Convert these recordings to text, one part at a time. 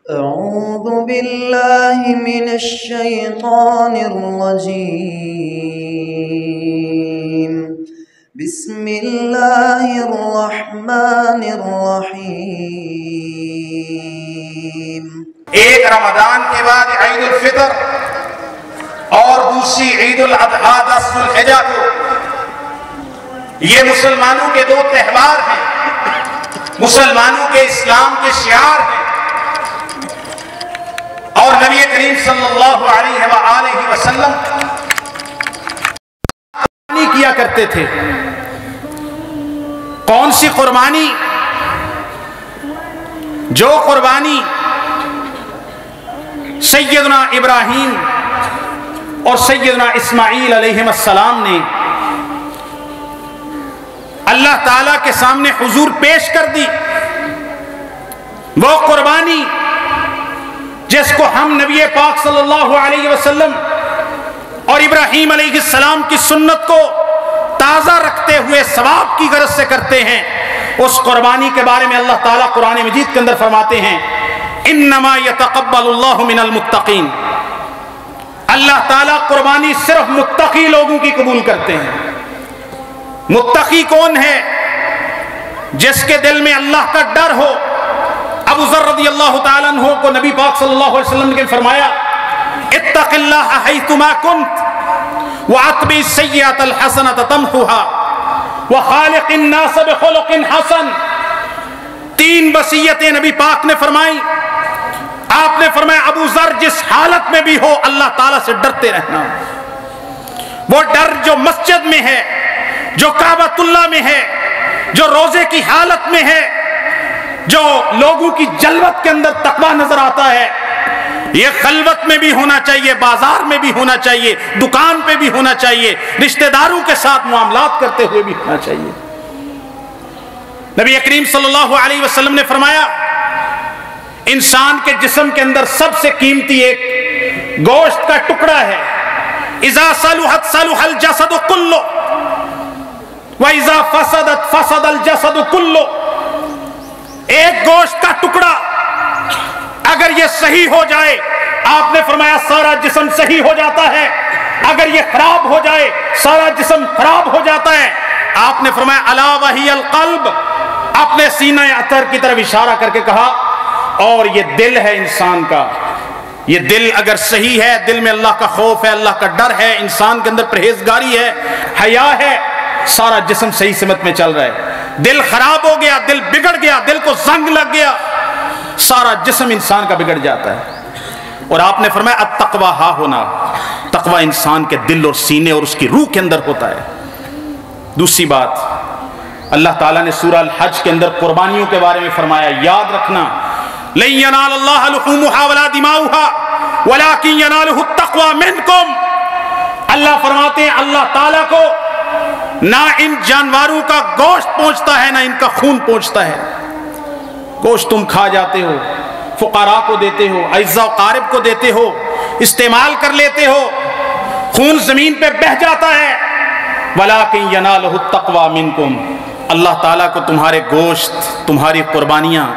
أعوذ بالله من الشيطان الرجيم بسم الله الرحمن الرحيم ایک رمضان کے بعد عید الفطر اور دوسری عید الاضحیٰ 10 ذو الحجہ کو، یہ مسلمانوں کے دو تہوار ہیں، مسلمانوں کے اسلام کے شعار ہیں، اور نبی کریم صلی اللہ علیہ وآلہ وسلم قربانی کیا کرتے تھے۔ کون سی قربانی؟ جو قربانی سیدنا ابراہیم اور سیدنا اسماعیل علیہ السلام نے اللہ تعالیٰ کے سامنے حضور پیش کر دی، وہ قربانی جس کو ہم نبی پاک صلی اللہ علیہ وسلم اور ابراہیم علیہ السلام کی سنت کو تازہ رکھتے ہوئے ثواب کی غرض سے کرتے ہیں، اس قربانی کے بارے میں اللہ تعالیٰ قرآن مجید کے اندر فرماتے ہیں انما یتقبل اللہ من المتقین، اللہ تعالیٰ قربانی صرف متقی لوگوں کی قبول کرتے ہیں۔ متقی کون ہے؟ جس کے دل میں اللہ کا ڈر ہو۔ ابو ذر رضی اللہ تعالیٰ عنہ کو نبی پاک صلی اللہ علیہ وسلم نے فرمایا اتق اللہ حیثما کنت واتبع السیئۃ الحسنۃ تمحوها وخالق الناس بخلق حسن۔ 3 وصیتیں نبی پاک نے فرمائی۔ آپ نے فرمایا ابو ذر جس حالت میں بھی ہو اللہ تعالیٰ سے ڈرتے رہنا۔ وہ ڈر جو مسجد میں ہے، جو کعبۃ اللہ میں ہے، جو روزے کی حالت میں ہے، جو لوگوں کی جلوت کے اندر تقویٰ نظر آتا ہے، یہ خلوت میں بھی ہونا چاہیے، بازار میں بھی ہونا چاہیے، دکان پہ بھی ہونا چاہیے، رشتہ داروں کے ساتھ معاملات کرتے ہوئے بھی ہونا چاہیے۔ نبی کریم صلی اللہ علیہ وسلم نے فرمایا انسان کے جسم کے اندر سب سے قیمتی ایک گوشت کا ٹکڑا ہے، اذا صلحت صلح الجسد کلہ واذا فسدت فسد الجسد کلہ۔ ایک گوشت کا ٹکڑا اگر یہ صحیح ہو جائے، آپ نے فرمایا سارا جسم صحیح ہو جاتا ہے، اگر یہ خراب ہو جائے سارا جسم خراب ہو جاتا ہے۔ آپ نے فرمایا الا وہی القلب، اپنے سینہ اطہر کی طرف اشارہ کر کے کہا اور یہ دل ہے انسان کا، یہ دل اگر صحیح ہے، دل میں اللہ کا خوف ہے، اللہ کا ڈر ہے، انسان کے اندر پرہیزگاری ہے، حیا ہے، سارا جسم صحیح سمت میں چل رہا ہے۔ دل خراب ہو گیا، دل بگڑ گیا، دل کو زنگ لگ گیا، سارا جسم انسان کا بگڑ جاتا ہے۔ اور آپ نے فرمایا التقویٰ ہا ہونا، تقویٰ انسان کے دل اور سینے اور اس کی روح کے اندر ہوتا ہے۔ دوسری بات، اللہ تعالیٰ نے سورہ الحج کے اندر قربانیوں کے بارے میں فرمایا، یاد رکھنا لن ینال اللہ لحومها ولا دماؤها ولکن ینالہ التقویٰ منکم۔ اللہ فرماتے ہیں اللہ تعالیٰ کو نہ ان جانوروں کا گوشت پہنچتا ہے نہ ان کا خون پہنچتا ہے۔ گوشت تم کھا جاتے ہو، فقراء کو دیتے ہو، اعزاء و قارب کو دیتے ہو، استعمال کر لیتے ہو، خون زمین پہ بہہ جاتا ہے۔ وَلَٰكِن يَنَالُهُ التَّقْوَىٰ مِنْكُمْ، اللہ تعالیٰ کو تمہارے گوشت، تمہاری قربانیاں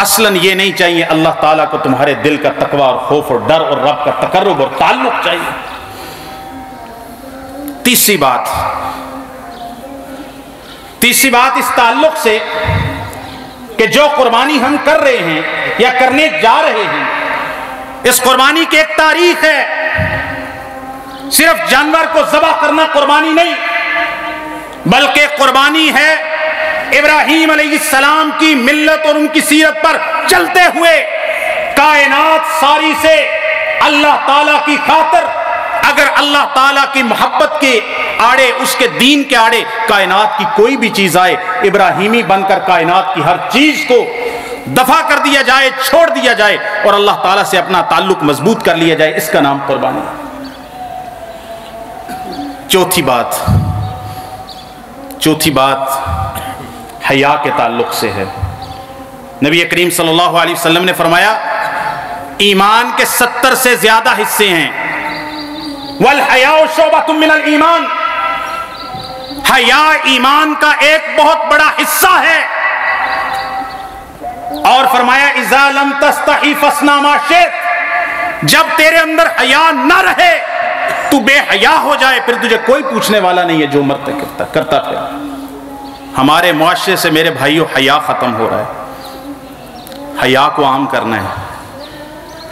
اصلاً یہ نہیں چاہیے، اللہ تعالیٰ کو تمہارے دل کا تقویٰ اور خوف اور ڈر اور رب کا تقرب اور تعلق چاہیے۔ تیسری بات اس تعلق سے کہ جو قربانی ہم کر رہے ہیں یا کرنے جا رہے ہیں، اس قربانی کی ایک تاریخ ہے۔ صرف جانور کو ذبح کرنا قربانی نہیں، بلکہ قربانی ہے ابراہیم علیہ السلام کی ملت اور ان کی سیرت پر چلتے ہوئے کائنات ساری سے اللہ تعالیٰ کی خاطر، اگر اللہ تعالیٰ کی محبت کے آڑے، اس کے دین کے آڑے کائنات کی کوئی بھی چیز آئے، ابراہیمی بن کر کائنات کی ہر چیز کو دفع کر دیا جائے، چھوڑ دیا جائے اور اللہ تعالیٰ سے اپنا تعلق مضبوط کر لیا جائے، اس کا نام قربانی۔ چوتھی بات حیا کے تعلق سے ہے۔ نبی کریم صلی اللہ علیہ وسلم نے فرمایا ایمان کے 70 سے زیادہ حصے ہیں، والحیاء شعبۃ من الایمان، حیا ایمان کا ایک بہت بڑا حصہ ہے۔ اور فرمایا اذا لم تستحی فصنع ما شئت، جب تیرے اندر حیا نہ رہے تو بے حیا ہو جائے، پھر تجھے کوئی پوچھنے والا نہیں ہے جو مرتے کرتا پھر۔ ہمارے معاشرے سے میرے بھائیوں حیا ختم ہو رہا ہے۔ حیا کو عام کرنا ہے،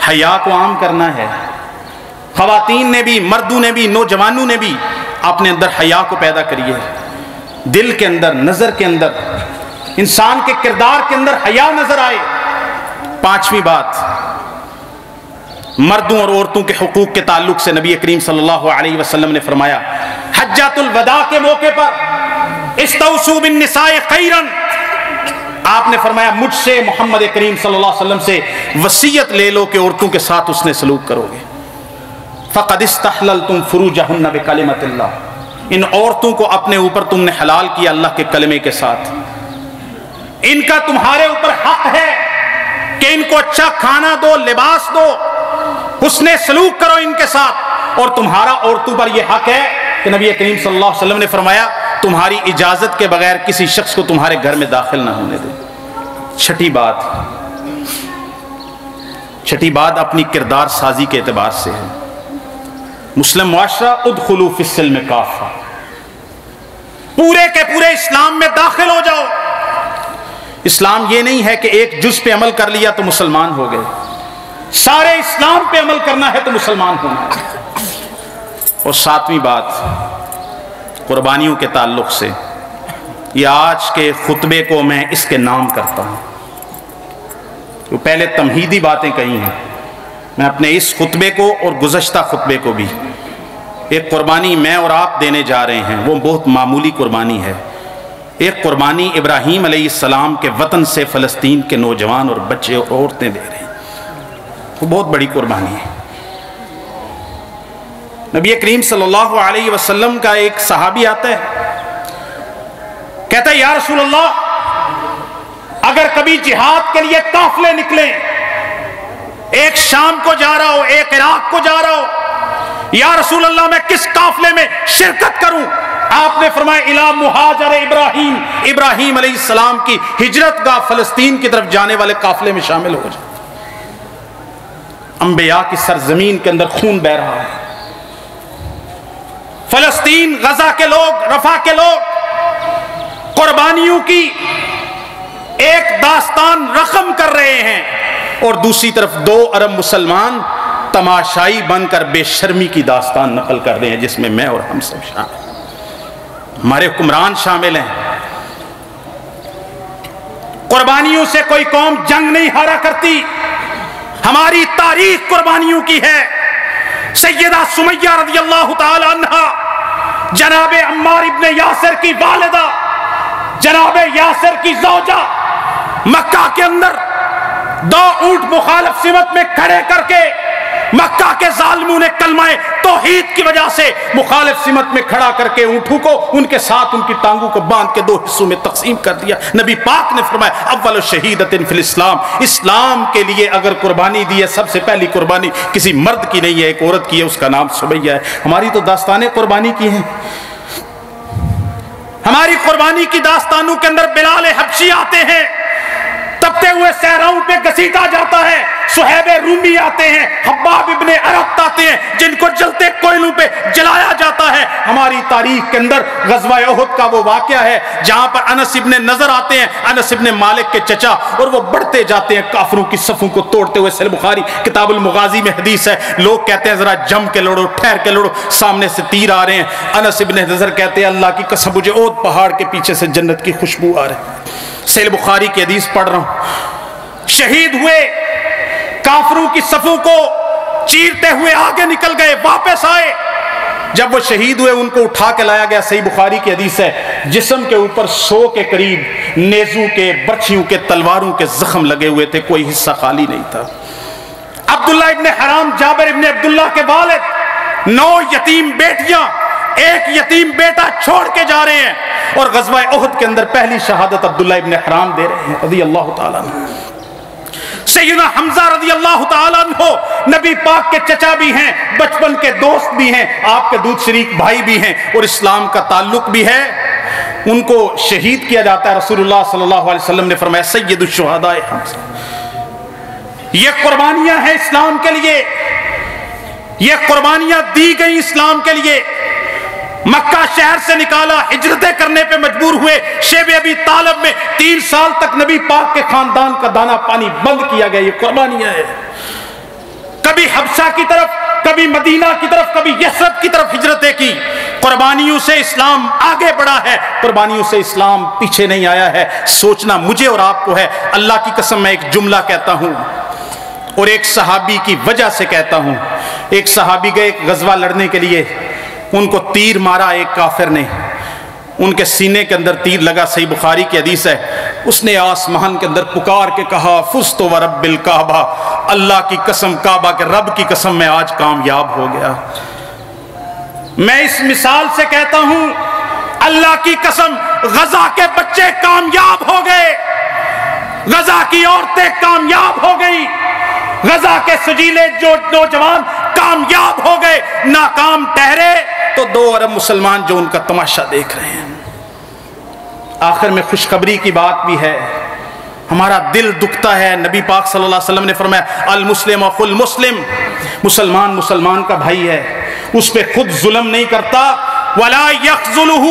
حیا کو عام کرنا ہے۔ خواتین نے بھی، مردوں نے بھی، نوجوانوں نے بھی اپنے اندر حیا کو پیدا کریے، دل کے اندر، نظر کے اندر، انسان کے کردار کے اندر حیا نظر آئے۔ پانچویں بات، مردوں اور عورتوں کے حقوق کے تعلق سے نبی کریم صلی اللہ علیہ وسلم نے فرمایا، حجۃ الوداع کے موقع پر استوصوا بالنساء خیرا، آپ نے فرمایا مجھ سے، محمد کریم صلی اللہ علیہ وسلم سے وصیت لے لو کہ عورتوں کے ساتھ اس نے سلوک کرو گے۔ فقد استحللتم فروجہن بکلمۃ اللہ، ان عورتوں کو اپنے اوپر تم نے حلال کیا اللہ کے کلمے کے ساتھ۔ ان کا تمہارے اوپر حق ہے کہ ان کو اچھا کھانا دو، لباس دو، حسن سلوک کرو ان کے ساتھ، اور تمہارا عورتوں پر یہ حق ہے کہ نبی کریم صلی اللہ علیہ وسلم نے فرمایا تمہاری اجازت کے بغیر کسی شخص کو تمہارے گھر میں داخل نہ ہونے دے۔ چھٹی بات اپنی کردار سازی کے اعتبار سے ہے۔ مسلم معاشرہ ادخلوا فی السلم کافہ، پورے کے پورے اسلام میں داخل ہو جاؤ۔ اسلام یہ نہیں ہے کہ ایک جز پہ عمل کر لیا تو مسلمان ہو گئے، سارے اسلام پہ عمل کرنا ہے تو مسلمان ہونا ہے۔ اور ساتویں بات، قربانیوں کے تعلق سے، یہ آج کے خطبے کو میں اس کے نام کرتا ہوں، جو پہلے تمہیدی باتیں کہی ہیں، میں اپنے اس خطبے کو اور گزشتہ خطبے کو بھی ایک قربانی میں اور آپ دینے جا رہے ہیں، وہ بہت معمولی قربانی ہے۔ ایک قربانی ابراہیم علیہ السلام کے وطن سے فلسطین کے نوجوان اور بچے اور عورتیں دے رہے ہیں، وہ بہت بڑی قربانی ہے۔ نبی کریم صلی اللہ علیہ وسلم کا ایک صحابی آتا ہے، کہتا ہے یا رسول اللہ اگر کبھی جہاد کے لیے قافلے نکلیں، ایک شام کو جا رہا ہو، ایک عراق کو جا رہا ہو، یا رسول اللہ میں کس قافلے میں شرکت کروں؟ آپ نے فرمایا الی مہاجر ابراہیم، ابراہیم علیہ السلام کی ہجرت گاہ فلسطین کی طرف جانے والے قافلے میں شامل ہو جائے۔ انبیاء کی سرزمین کے اندر خون بہ رہا ہے، فلسطین، غزہ کے لوگ، رفح کے لوگ قربانیوں کی ایک داستان رقم کر رہے ہیں، اور دوسری طرف 2 ارب مسلمان تماشائی بن کر بے شرمی کی داستان نقل کر رہے ہیں، جس میں اور ہم سب شامل ہیں، ہمارے حکمران شامل ہیں۔ قربانیوں سے کوئی قوم جنگ نہیں ہارا کرتی، ہماری تاریخ قربانیوں کی ہے۔ سیدہ سمیہ رضی اللہ تعالی عنہا، جناب عمار ابن یاسر کی والدہ، جناب یاسر کی زوجہ، مکہ کے اندر 2 اونٹ مخالف سمت میں کھڑے کر کے، مکہ کے ظالموں نے کلمہ توحید کی وجہ سے مخالف سمت میں کھڑا کر کے اونٹوں کو ان کے ساتھ ان کی ٹانگوں کو باندھ کے 2 حصوں میں تقسیم کر دیا۔ نبی پاک نے فرمایا اول شہیدۃ فی الاسلام، اسلام کے لیے اگر قربانی دی ہے سب سے پہلی قربانی کسی مرد کی نہیں ہے، ایک عورت کی ہے، اس کا نام سمیہ ہے۔ ہماری تو داستانیں قربانی کی ہیں، ہماری قربانی کی داستانوں کے اندر بلال حبشی آتے ہیں، تپتے ہوئے صحراؤں پہ گھسیٹا جاتا ہے، صہیب رومی آتے ہیں، حباب ابن عرقط آتے ہیں جن کو جلتے کوئلوں پہ جلایا جاتا ہے۔ ہماری تاریخ کے اندر غزوہ احد کا وہ واقعہ ہے جہاں پر انس ابن نضر آتے ہیں، انس ابن مالک کے چچا، اور وہ بڑھتے جاتے ہیں کافروں کی صفوں کو توڑتے ہوئے۔ صحیح بخاری کتاب المغازی میں حدیث ہے، لوگ کہتے ہیں ذرا جم کے لڑو، ٹھہر کے لڑو، سامنے سے تیر آ رہے ہیں۔ انس ابن نضر کہتے ہیں اللہ کی قسم مجھے احد پہاڑ کے پیچھے سے جنت کی خوشبو آ رہی ہے۔ صحیح بخاری کی حدیث پڑھ رہا ہوں، شہید ہوئے، کافروں کی صفوں کو چیرتے ہوئے آگے نکل گئے، واپس آئے، جب وہ شہید ہوئے ان کو اٹھا کے لایا گیا۔ صحیح بخاری کی حدیث ہے، جسم کے اوپر 100 کے قریب نیزوں کے، برچھیوں کے، تلواروں کے زخم لگے ہوئے تھے، کوئی حصہ خالی نہیں تھا۔ عبداللہ ابن حرام، جابر ابن عبداللہ کے والد، 9 یتیم بیٹیاں، 1 یتیم بیٹا چھوڑ کے جا رہے ہیں، اور غزوہ احد کے اندر پہلی شہادت عبداللہ ابن حرام دے رہے ہیں رضی اللہ تعالیٰ عنہ۔ سیدنا حمزہ رضی اللہ تعالیٰ عنہ نبی پاک کے چچا بھی ہیں، بچپن کے دوست بھی ہیں، آپ کے دودھ شریک بھائی بھی ہیں، اور اسلام کا تعلق بھی ہے۔ ان کو شہید کیا جاتا ہے۔ رسول اللہ صلی اللہ علیہ وسلم نے فرمایا سید الشہداء حمزہ، یہ قربانیاں ہیں اسلام کے لیے، یہ قربانیاں دی گئی اسلام کے لیے۔ مکہ شہر سے نکالا، ہجرتیں کرنے پہ مجبور ہوئے، شیب ابی طالب میں 3 سال تک نبی پاک کے خاندان کا دانا پانی بند کیا گیا۔ یہ قربانیاں ہیں۔ کبھی حبشہ کی طرف، کبھی مدینہ کی طرف، کبھی یثرب کی طرف ہجرتیں کی۔ قربانیوں سے اسلام آگے بڑھا ہے، قربانیوں سے اسلام پیچھے نہیں آیا ہے۔ سوچنا مجھے اور آپ کو ہے۔ اللہ کی قسم میں ایک جملہ کہتا ہوں اور ایک صحابی کی وجہ سے کہتا ہوں۔ ایک صحابی گئے ایک غزوہ لڑنے کے لیے، ان کو تیر مارا ایک کافر نے، ان کے سینے کے اندر تیر لگا، صحیح بخاری کی حدیث ہے۔ اس نے آسمان کے اندر پکار کے کہا فزت ورب الکعبہ، اللہ کی قسم، کعبہ کے رب کی قسم، میں آج کامیاب ہو گیا۔ میں اس مثال سے کہتا ہوں اللہ کی قسم غزہ کے بچے کامیاب ہو گئے، غزہ کی عورتیں کامیاب ہو گئی، غزہ کے سجیلے جو نوجوان کامیاب ہو گئے۔ ناکام ٹھہرے تو 2 ارب مسلمان جو ان کا تماشا دیکھ رہے ہیں۔ آخر میں خوشخبری کی بات بھی ہے، ہمارا دل دکھتا ہے۔ نبی پاک صلی اللہ علیہ وسلم نے فرمایا المسلم اخو المسلم، مسلمان مسلمان کا بھائی ہے، اس پہ خود ظلم نہیں کرتا، ولا یخذلہ،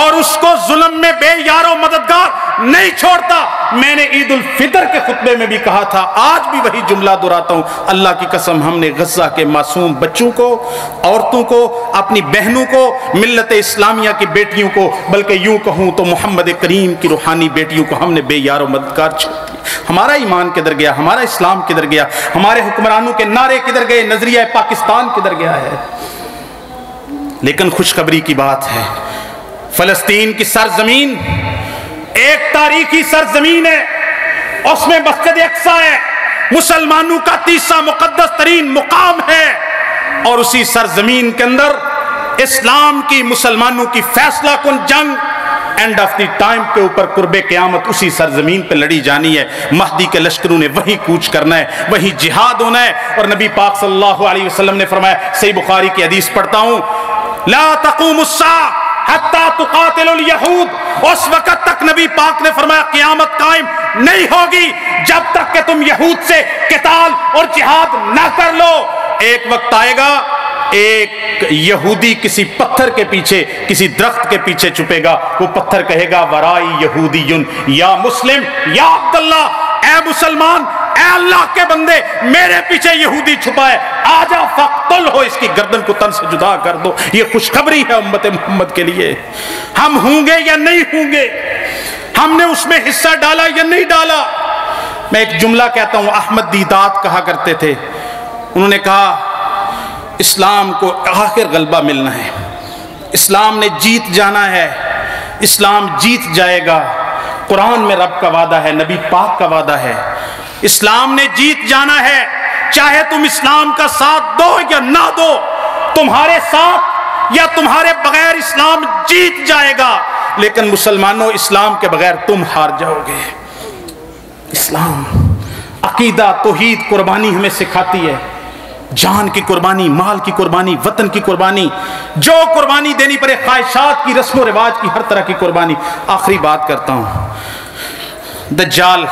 اور اس کو ظلم میں بے یار و مددگار نہیں چھوڑتا۔ میں نے عید الفطر کے خطبے میں بھی کہا تھا، آج بھی وہی جملہ دہراتا ہوں، اللہ کی قسم ہم نے غزہ کے معصوم بچوں کو، عورتوں کو، اپنی بہنوں کو، ملت اسلامیہ کی بیٹیوں کو، بلکہ یوں کہوں تو محمد کریم کی روحانی بیٹیوں کو ہم نے بے یار و مددگار چھوڑ دیا۔ ہمارا ایمان کدھر گیا؟ ہمارا اسلام کدھر گیا؟ ہمارے حکمرانوں کے نعرے کدھر گئے؟ نظریہ پاکستان کدھر گیا ہے؟ لیکن خوشخبری کی بات ہے، فلسطین کی سرزمین ایک تاریخی سرزمین ہے، اس میں مسجد اقصی ہے، مسلمانوں کا تیسرا مقدس ترین مقام ہے، اور اسی سرزمین کے اندر اسلام کی، مسلمانوں کی فیصلہ کن جنگ اینڈ آف دی ٹائم کے اوپر قرب قیامت اسی سرزمین پہ لڑی جانی ہے۔ مہدی کے لشکروں نے وہی کوچ کرنا ہے، وہی جہاد ہونا ہے۔ اور نبی پاک صلی اللہ علیہ وسلم نے فرمایا، صحیح بخاری کی حدیث پڑھتا ہوں، لا تقوم الساعة حتی تقاتل الیہود، اس وقت تک نبی پاک نے فرمایا قیامت قائم نہیں ہوگی جب تک کہ تم یہود سے قتال اور جہاد نہ کر لو۔ ایک وقت آئے گا، ایک یہودی کسی پتھر کے پیچھے، کسی درخت کے پیچھے چھپے گا، وہ پتھر کہے گا ورائی یہودی یا مسلم یا عبداللہ، اے مسلمان، اے اللہ کے بندے، میرے پیچھے یہودی چھپا ہے، آجا فقتل ہو، اس کی گردن کو تن سے جدا کر دو۔ یہ خوشخبری ہے امت محمد کے لیے۔ ہم ہوں گے یا نہیں ہوں گے؟ ہم نے اس میں حصہ ڈالا یا نہیں ڈالا؟ میں ایک جملہ کہتا ہوں، احمد دیدات کہا کرتے تھے، انہوں نے کہا اسلام کو آخر غلبہ ملنا ہے، اسلام نے جیت جانا ہے، اسلام جیت جائے گا۔ قرآن میں رب کا وعدہ ہے، نبی پاک کا وعدہ ہے، اسلام نے جیت جانا ہے، چاہے تم اسلام کا ساتھ دو یا نہ دو، تمہارے ساتھ یا تمہارے بغیر اسلام جیت جائے گا۔ لیکن مسلمانوں، اسلام کے بغیر تم ہار جاؤ گے۔ اسلام عقیدہ، توحید، قربانی ہمیں سکھاتی ہے، جان کی قربانی، مال کی قربانی، وطن کی قربانی، جو قربانی دینی پڑے، خواہشات کی، رسم و رواج کی، ہر طرح کی قربانی۔ آخری بات کرتا ہوں، دجال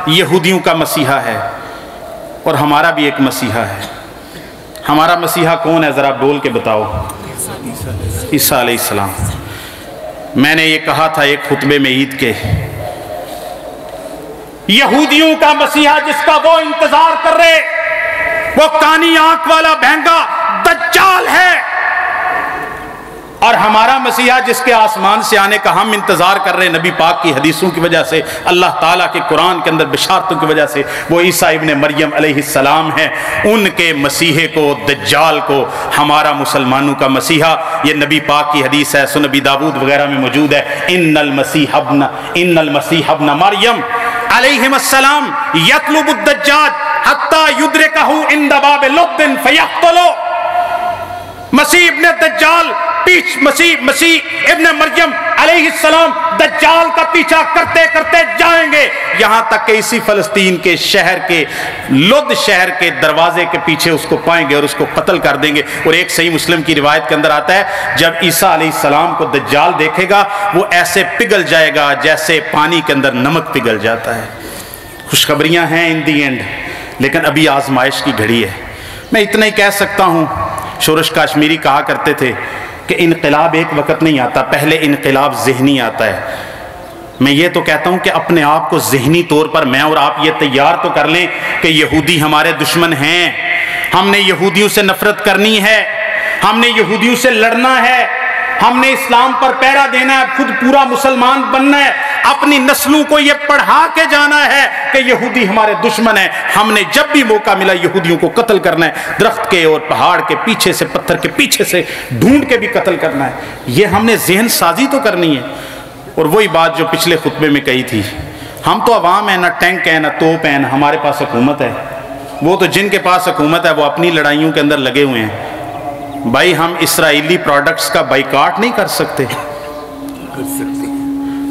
یہودیوں کا مسیحا ہے اور ہمارا بھی ایک مسیحا ہے۔ ہمارا مسیحا کون ہے؟ ذرا بول کے بتاؤ۔ عیسیٰ علیہ السلام۔ میں نے یہ کہا تھا ایک خطبے میں عید کے، یہودیوں کا مسیحا جس کا وہ انتظار کر رہے، وہ کانی آنکھ والا بہنگا دجال ہے، اور ہمارا مسیحا جس کے آسمان سے آنے کا ہم انتظار کر رہے ہیں نبی پاک کی حدیثوں کی وجہ سے، اللہ تعالیٰ کے قرآن کے اندر بشارتوں کی وجہ سے، وہ عیسیٰ ابن مریم علیہ السلام ہے۔ ان کے مسیحے کو، دجال کو، ہمارا مسلمانوں کا مسیحا، یہ نبی پاک کی حدیث ہے، سنن ابی داؤد وغیرہ میں موجود ہے، ان المسیح ابن مریم علیہ السلام یطلب الدجاج حتی یدرکہ عند باب لد فیقتلو۔ مسیح ابن دجال مسیح ابن مریم علیہ السلام دجال کا پیچھا کرتے کرتے جائیں گے، یہاں تک کہ اسی فلسطین کے شہر کے، لد شہر کے دروازے کے پیچھے اس کو پائیں گے اور اس کو قتل کر دیں گے۔ اور ایک صحیح مسلم کی روایت کے اندر آتا ہے، جب عیسیٰ علیہ السلام کو دجال دیکھے گا، وہ ایسے پگھل جائے گا جیسے پانی کے اندر نمک پگھل جاتا ہے۔ خوشخبریاں ہیں ان دی اینڈ، لیکن ابھی آزمائش کی گھڑی ہے۔ میں اتنا ہی کہہ سکتا ہوں، شورش کاشمیری کہا کرتے تھے کہ انقلاب ایک وقت نہیں آتا، پہلے انقلاب ذہنی آتا ہے۔ میں یہ تو کہتا ہوں کہ اپنے آپ کو ذہنی طور پر میں اور آپ یہ تیار تو کر لیں کہ یہودی ہمارے دشمن ہیں، ہم نے یہودیوں سے نفرت کرنی ہے، ہم نے یہودیوں سے لڑنا ہے، ہم نے اسلام پر پہرا دینا ہے، خود پورا مسلمان بننا ہے، اپنی نسلوں کو یہ پڑھا کے جانا ہے کہ یہودی ہمارے دشمن ہیں، ہم نے جب بھی موقع ملا یہودیوں کو قتل کرنا ہے، درخت کے اور پہاڑ کے پیچھے سے، پتھر کے پیچھے سے ڈھونڈ کے بھی قتل کرنا ہے۔ یہ ہم نے ذہن سازی تو کرنی ہے۔ اور وہی بات جو پچھلے خطبے میں کہی تھی، ہم تو عوام ہیں، نہ ٹینک ہے نہ توپ ہے، ہمارے پاس حکومت ہے۔ وہ تو جن کے پاس حکومت ہے وہ اپنی لڑائیوں کے اندر لگے ہوئے ہیں۔ بھائی ہم اسرائیلی پروڈکٹس کا بائیکاٹ نہیں کر سکتے؟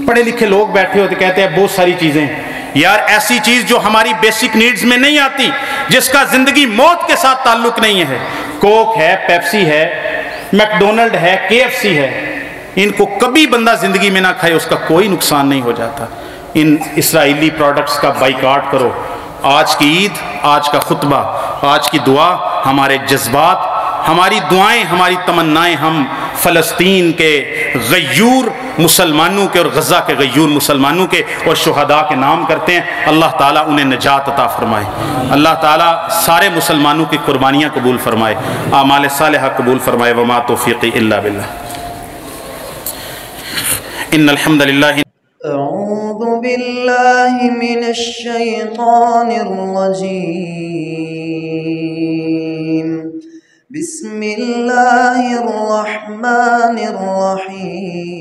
پڑھے لکھے لوگ بیٹھے ہوتے کہتے ہیں بہت ساری چیزیں، یار ایسی چیز جو ہماری بیسک نیڈز میں نہیں آتی، جس کا زندگی موت کے ساتھ تعلق نہیں ہے، کوک ہے، پیپسی ہے، میکڈونلڈ ہے، KFC ہے، ان کو کبھی بندہ زندگی میں نہ کھائے، اس کا کوئی نقصان نہیں ہو جاتا۔ ان اسرائیلی پروڈکٹس کا بائیکاٹ کرو۔ آج کی عید، آج کا خطبہ، آج کی دعا، ہمارے جذبات، ہماری دعائیں، ہماری تمنائیں ہم فلسطین کے غیور مسلمانوں کے اور غزہ کے غیور مسلمانوں کے اور شہداء کے نام کرتے ہیں۔ اللہ تعالیٰ انہیں نجات عطا فرمائے، اللہ تعالیٰ سارے مسلمانوں کی قربانیاں قبول فرمائے، اعمال صالحہ قبول فرمائے۔ وما توفیقی الا باللہ۔ ان الحمد للہ۔ اعوذ باللہ من الشیطان الرجیم، بسم اللہ الرحمن الرحیم۔